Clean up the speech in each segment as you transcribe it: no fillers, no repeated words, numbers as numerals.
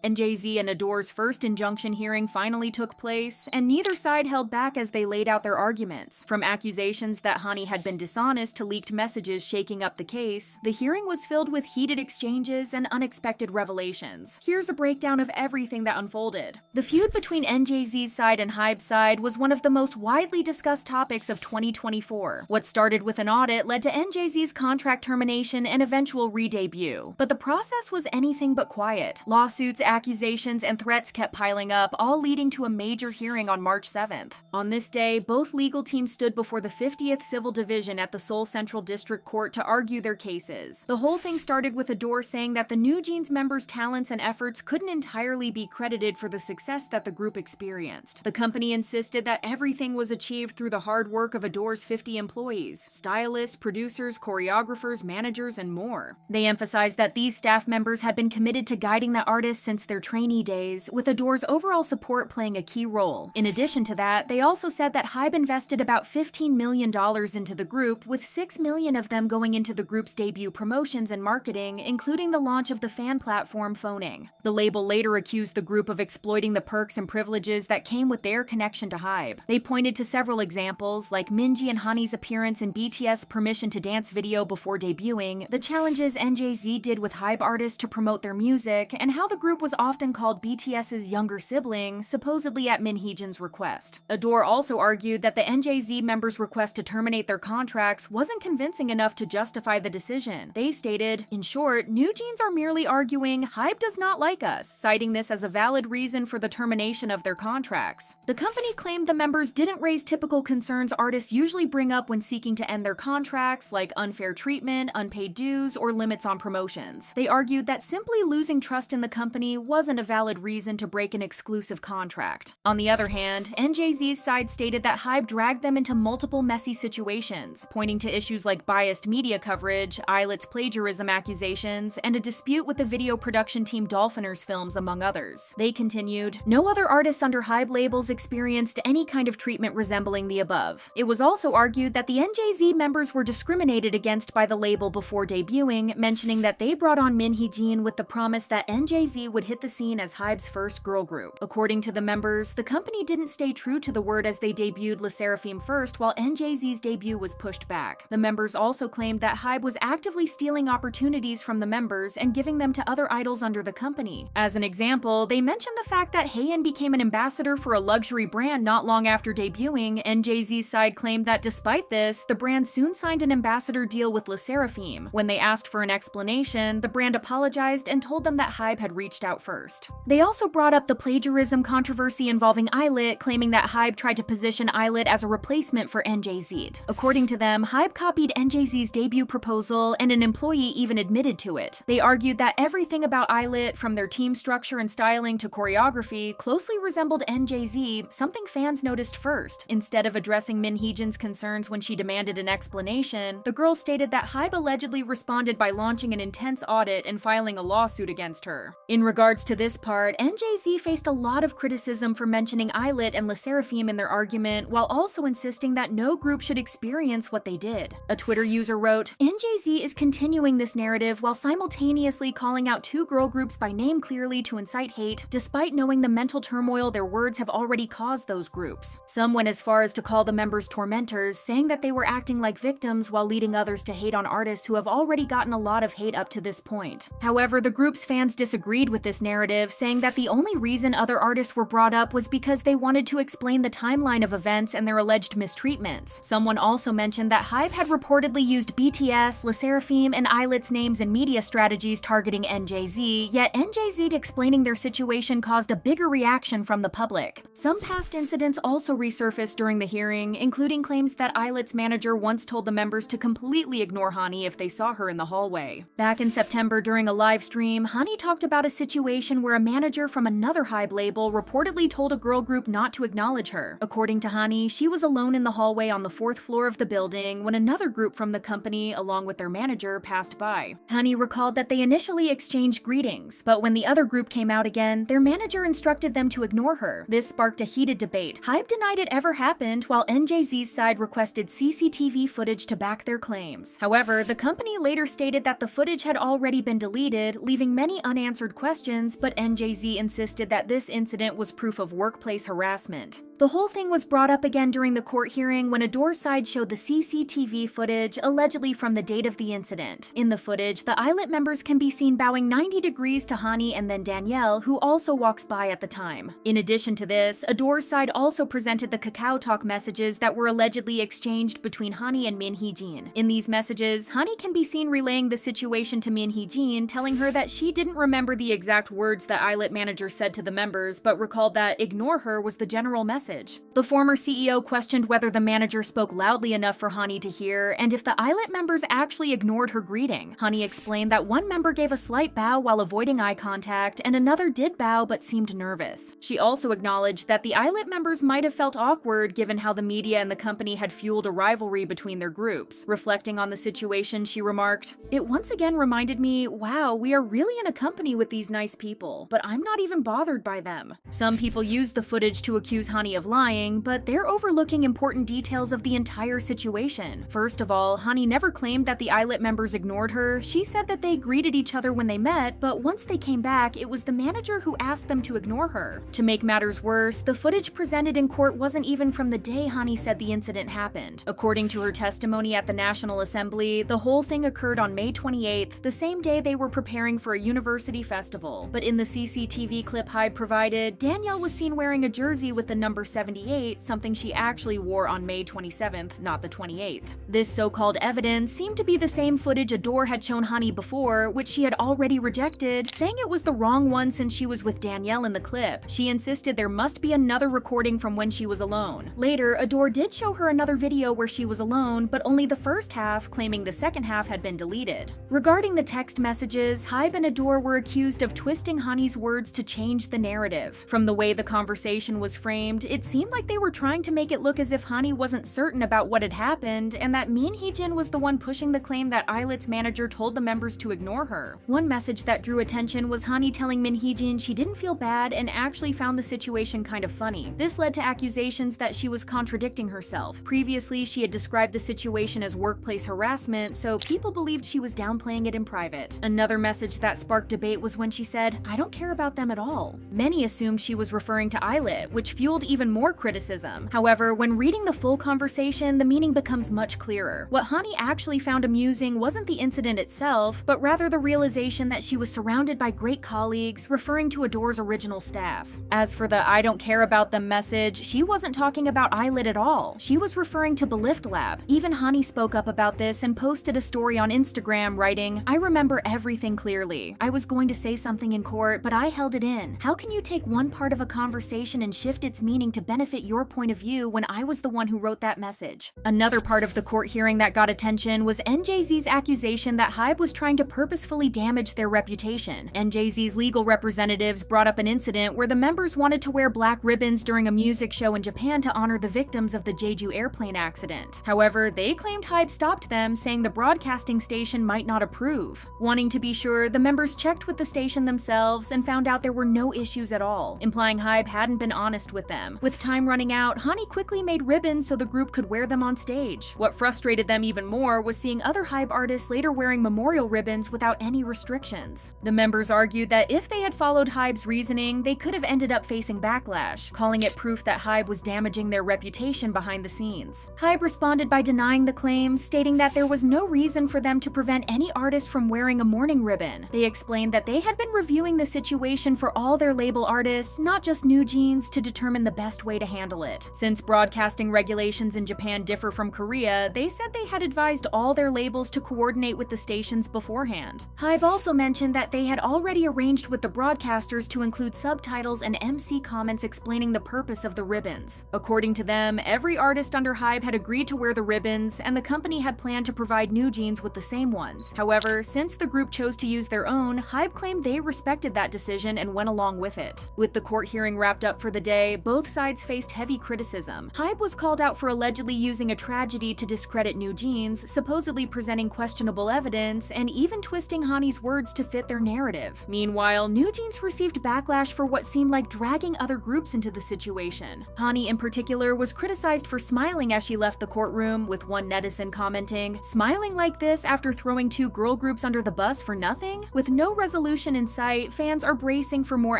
NJZ and ADOR's first injunction hearing finally took place, and neither side held back as they laid out their arguments. From accusations that Hanni had been dishonest to leaked messages shaking up the case, the hearing was filled with heated exchanges and unexpected revelations. Here's a breakdown of everything that unfolded. The feud between NJZ's side and HYBE's side was one of the most widely discussed topics of 2024. What started with an audit led to NJZ's contract termination and eventual re-debut. But the process was anything but quiet. Lawsuits, accusations, and threats kept piling up, all leading to a major hearing on March 7th. On this day, both legal teams stood before the 50th Civil Division at the Seoul Central District Court to argue their cases. The whole thing started with ADOR saying that the New Jeans members' talents and efforts couldn't entirely be credited for the success that the group experienced. The company insisted that everything was achieved through the hard work of ADOR's 50 employees, stylists, producers, choreographers, managers, and more. They emphasized that these staff members had been committed to guiding the artists since their trainee days, with ADOR's overall support playing a key role. In addition to that, they also said that HYBE invested about $15 million into the group, with $6 million of them going into the group's debut promotions and marketing, including the launch of the fan platform Phoning. The label later accused the group of exploiting the perks and privileges that came with their connection to HYBE. They pointed to several examples, like Minji and Hanni's appearance in BTS' Permission to Dance video before debuting, the challenges NJZ did with HYBE artists to promote their music, and how the group was often called BTS's younger sibling, supposedly at Min Hee-jin's request. ADOR also argued that the NJZ members' request to terminate their contracts wasn't convincing enough to justify the decision. They stated, "In short, New Jeans are merely arguing HYBE does not like us," citing this as a valid reason for the termination of their contracts. The company claimed the members didn't raise typical concerns artists usually bring up when seeking to end their contracts, like unfair treatment, unpaid dues, or limits on promotions. They argued that simply losing trust in the company wasn't a valid reason to break an exclusive contract. On the other hand, NJZ's side stated that HYBE dragged them into multiple messy situations, pointing to issues like biased media coverage, ILLIT's plagiarism accusations, and a dispute with the video production team Dolphiners Films, among others. They continued, "No other artists under HYBE labels experienced any kind of treatment resembling the above." It was also argued that the NJZ members were discriminated against by the label before debuting, mentioning that they brought on Min Hee-jin with the promise that NJZ would hit the scene as HYBE's first girl group. According to the members, the company didn't stay true to the word as they debuted LE SSERAFIM first, while NJZ's debut was pushed back. The members also claimed that HYBE was actively stealing opportunities from the members and giving them to other idols under the company. As an example, they mentioned the fact that Haein became an ambassador for a luxury brand not long after debuting. NJZ's side claimed that despite this, the brand soon signed an ambassador deal with LE SSERAFIM. When they asked for an explanation, the brand apologized and told them that HYBE had reached out first. They also brought up the plagiarism controversy involving ILLIT, claiming that HYBE tried to position ILLIT as a replacement for NJZ. According to them, HYBE copied NJZ's debut proposal, and an employee even admitted to it. They argued that everything about ILLIT, from their team structure and styling to choreography, closely resembled NJZ, something fans noticed first. Instead of addressing Min Hee-jin's concerns when she demanded an explanation, the girl stated that HYBE allegedly responded by launching an intense audit and filing a lawsuit against her. In regards to this part, NJZ faced a lot of criticism for mentioning ILLIT and LE SSERAFIM in their argument, while also insisting that no group should experience what they did. A Twitter user wrote, "NJZ is continuing this narrative while simultaneously calling out two girl groups by name clearly to incite hate, despite knowing the mental turmoil their words have already caused those groups." Some went as far as to call the members tormentors, saying that they were acting like victims while leading others to hate on artists who have already gotten a lot of hate up to this point. However, the group's fans disagreed with this narrative, saying that the only reason other artists were brought up was because they wanted to explain the timeline of events and their alleged mistreatments. Someone also mentioned that HYBE had reportedly used BTS, LE SSERAFIM, and ILLIT's names in media strategies targeting NJZ, yet NJZ explaining their situation caused a bigger reaction from the public. Some past incidents also resurfaced during the hearing, including claims that ILLIT's manager once told the members to completely ignore Hanni if they saw her in the hallway. Back in September during a live stream, Hanni talked about a situation where a manager from another HYBE label reportedly told a girl group not to acknowledge her. According to Hanni, she was alone in the hallway on the 4th floor of the building when another group from the company, along with their manager, passed by. Hanni recalled that they initially exchanged greetings, but when the other group came out again, their manager instructed them to ignore her. This sparked a heated debate. HYBE denied it ever happened, while NJZ's side requested CCTV footage to back their claims. However, the company later stated that the footage had already been deleted, leaving many unanswered questions Accusations, but NJZ insisted that this incident was proof of workplace harassment. The whole thing was brought up again during the court hearing when ADOR's side showed the CCTV footage allegedly from the date of the incident. In the footage, the ILLIT members can be seen bowing 90 degrees to Hanni and then Danielle, who also walks by at the time. In addition to this, ADOR's side also presented the Kakao Talk messages that were allegedly exchanged between Hanni and Min Hee-jin. In these messages, Hanni can be seen relaying the situation to Min Hee-jin, telling her that she didn't remember the exact words that ILLIT manager said to the members, but recalled that "ignore her" was the general message. The former CEO questioned whether the manager spoke loudly enough for Hanni to hear, and if the ILLIT members actually ignored her greeting. Hanni explained that one member gave a slight bow while avoiding eye contact, and another did bow but seemed nervous. She also acknowledged that the ILLIT members might have felt awkward given how the media and the company had fueled a rivalry between their groups. Reflecting on the situation, she remarked, "It once again reminded me, wow, we are really in a company with these nice people, but I'm not even bothered by them." Some people used the footage to accuse Hanni of lying, but they're overlooking important details of the entire situation. First of all, Hanni never claimed that the ILLIT members ignored her. She said that they greeted each other when they met, but once they came back, it was the manager who asked them to ignore her. To make matters worse, the footage presented in court wasn't even from the day Hanni said the incident happened. According to her testimony at the National Assembly, the whole thing occurred on May 28th, the same day they were preparing for a university festival. But in the CCTV clip HYBE provided, Danielle was seen wearing a jersey with the number 78, something she actually wore on May 27th, not the 28th. This so-called evidence seemed to be the same footage ADOR had shown Hanni before, which she had already rejected, saying it was the wrong one since she was with Danielle in the clip. She insisted there must be another recording from when she was alone. Later, ADOR did show her another video where she was alone, but only the first half, claiming the second half had been deleted. Regarding the text messages, HYBE and ADOR were accused of twisting Hanni's words to change the narrative. From the way the conversation was framed, it seemed like they were trying to make it look as if Hanni wasn't certain about what had happened, and that Min Hee-jin was the one pushing the claim that ILLIT's manager told the members to ignore her. One message that drew attention was Hanni telling Min Hee-jin she didn't feel bad and actually found the situation kind of funny. This led to accusations that she was contradicting herself. Previously, she had described the situation as workplace harassment, so people believed she was downplaying it in private. Another message that sparked debate was when she said, "I don't care about them at all." Many assumed she was referring to ILLIT, which fueled even more criticism. However, when reading the full conversation, the meaning becomes much clearer. What Hanni actually found amusing wasn't the incident itself, but rather the realization that she was surrounded by great colleagues, referring to ADOR's original staff. As for the "I don't care about them" message, she wasn't talking about ILLIT at all. She was referring to Belift Lab. Even Hanni spoke up about this and posted a story on Instagram writing, "I remember everything clearly. I was going to say something in court, but I held it in. How can you take one part of a conversation and shift its meaning to benefit your point of view when I was the one who wrote that message?" Another part of the court hearing that got attention was NJZ's accusation that HYBE was trying to purposefully damage their reputation. NJZ's legal representatives brought up an incident where the members wanted to wear black ribbons during a music show in Japan to honor the victims of the Jeju airplane accident. However, they claimed HYBE stopped them, saying the broadcasting station might not approve. Wanting to be sure, the members checked with the station themselves and found out there were no issues at all, implying HYBE hadn't been honest with them. With time running out, Hanni quickly made ribbons so the group could wear them on stage. What frustrated them even more was seeing other HYBE artists later wearing memorial ribbons without any restrictions. The members argued that if they had followed HYBE's reasoning, they could have ended up facing backlash, calling it proof that HYBE was damaging their reputation behind the scenes. HYBE responded by denying the claims, stating that there was no reason for them to prevent any artist from wearing a mourning ribbon. They explained that they had been reviewing the situation for all their label artists, not just New Jeans, to determine the best way to handle it. Since broadcasting regulations in Japan differ from Korea, they said they had advised all their labels to coordinate with the stations beforehand. HYBE also mentioned that they had already arranged with the broadcasters to include subtitles and MC comments explaining the purpose of the ribbons. According to them, every artist under HYBE had agreed to wear the ribbons, and the company had planned to provide New Jeans with the same ones. However, since the group chose to use their own, HYBE claimed they respected that decision and went along with it. With the court hearing wrapped up for the day, both sides faced heavy criticism. HYBE was called out for allegedly using a tragedy to discredit New Jeans, supposedly presenting questionable evidence, and even twisting Hanni's words to fit their narrative. Meanwhile, New Jeans received backlash for what seemed like dragging other groups into the situation. Hanni, in particular, was criticized for smiling as she left the courtroom, with one netizen commenting, "Smiling like this after throwing two girl groups under the bus for nothing?" With no resolution in sight, fans are bracing for more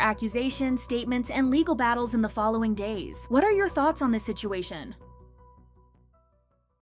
accusations, statements, and legal battles in the following days. What are your thoughts on this situation?